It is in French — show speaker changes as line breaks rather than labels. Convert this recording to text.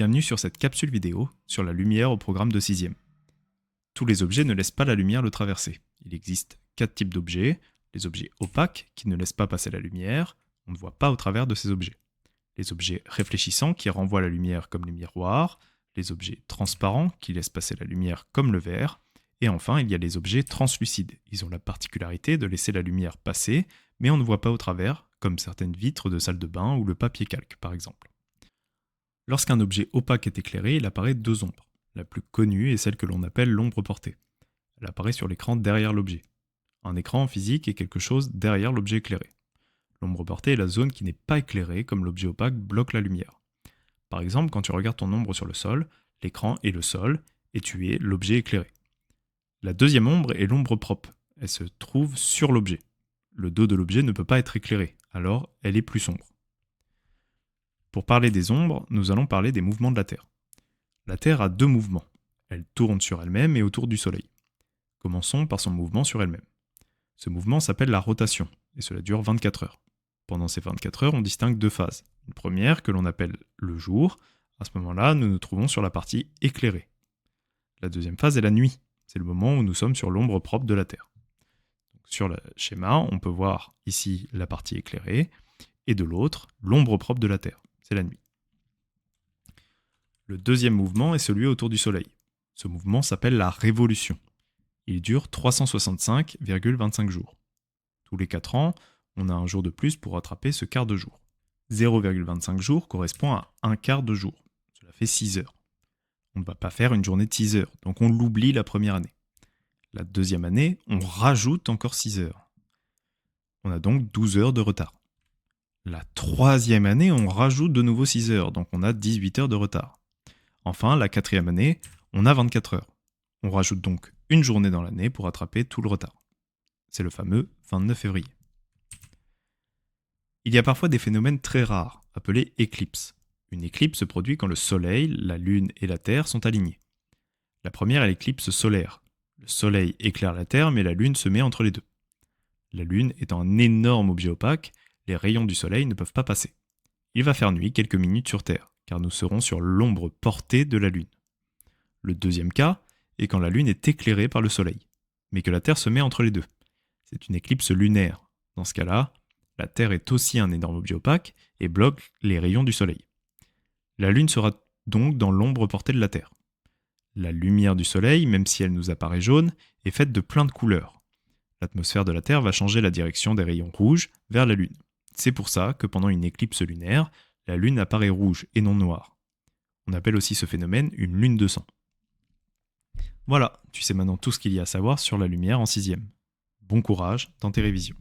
Bienvenue sur cette capsule vidéo sur la lumière au programme de 6e. Tous les objets ne laissent pas la lumière le traverser. Il existe 4 types d'objets. Les objets opaques qui ne laissent pas passer la lumière, on ne voit pas au travers de ces objets. Les objets réfléchissants qui renvoient la lumière comme les miroirs. Les objets transparents qui laissent passer la lumière comme le verre. Et enfin, il y a les objets translucides. Ils ont la particularité de laisser la lumière passer, mais on ne voit pas au travers, comme certaines vitres de salle de bain ou le papier calque par exemple. Lorsqu'un objet opaque est éclairé, il apparaît 2 ombres. La plus connue est celle que l'on appelle l'ombre portée. Elle apparaît sur l'écran derrière l'objet. Un écran en physique est quelque chose derrière l'objet éclairé. L'ombre portée est la zone qui n'est pas éclairée, comme l'objet opaque bloque la lumière. Par exemple, quand tu regardes ton ombre sur le sol, l'écran est le sol et tu es l'objet éclairé. La deuxième ombre est l'ombre propre. Elle se trouve sur l'objet. Le dos de l'objet ne peut pas être éclairé, alors elle est plus sombre. Pour parler des ombres, nous allons parler des mouvements de la Terre. La Terre a 2 mouvements. Elle tourne sur elle-même et autour du Soleil. Commençons par son mouvement sur elle-même. Ce mouvement s'appelle la rotation, et cela dure 24 heures. Pendant ces 24 heures, on distingue 2 phases. Une première, que l'on appelle le jour. À ce moment-là, nous nous trouvons sur la partie éclairée. La deuxième phase est la nuit. C'est le moment où nous sommes sur l'ombre propre de la Terre. Donc, sur le schéma, on peut voir ici la partie éclairée, et de l'autre, l'ombre propre de la Terre. C'est la nuit. Le deuxième mouvement est celui autour du Soleil. Ce mouvement s'appelle la révolution. Il dure 365,25 jours. Tous les 4 ans, on a un jour de plus pour rattraper ce quart de jour. 0,25 jours correspond à un quart de jour. Cela fait 6 heures. On ne va pas faire une journée de 6 heures, donc on l'oublie la première année. La deuxième année, on rajoute encore 6 heures. On a donc 12 heures de retard. La troisième année, on rajoute de nouveau 6 heures, donc on a 18 heures de retard. Enfin, la quatrième année, on a 24 heures. On rajoute donc une journée dans l'année pour rattraper tout le retard. C'est le fameux 29 février. Il y a parfois des phénomènes très rares, appelés éclipses. Une éclipse se produit quand le Soleil, la Lune et la Terre sont alignés. La première est l'éclipse solaire. Le Soleil éclaire la Terre, mais la Lune se met entre les deux. La Lune étant un énorme objet opaque, les rayons du Soleil ne peuvent pas passer. Il va faire nuit quelques minutes sur Terre, car nous serons sur l'ombre portée de la Lune. Le deuxième cas est quand la Lune est éclairée par le Soleil, mais que la Terre se met entre les deux. C'est une éclipse lunaire. Dans ce cas-là, la Terre est aussi un énorme objet opaque et bloque les rayons du Soleil. La Lune sera donc dans l'ombre portée de la Terre. La lumière du Soleil, même si elle nous apparaît jaune, est faite de plein de couleurs. L'atmosphère de la Terre va changer la direction des rayons rouges vers la Lune. C'est pour ça que pendant une éclipse lunaire, la Lune apparaît rouge et non noire. On appelle aussi ce phénomène une lune de sang. Voilà, tu sais maintenant tout ce qu'il y a à savoir sur la lumière en 6e. Bon courage dans tes révisions.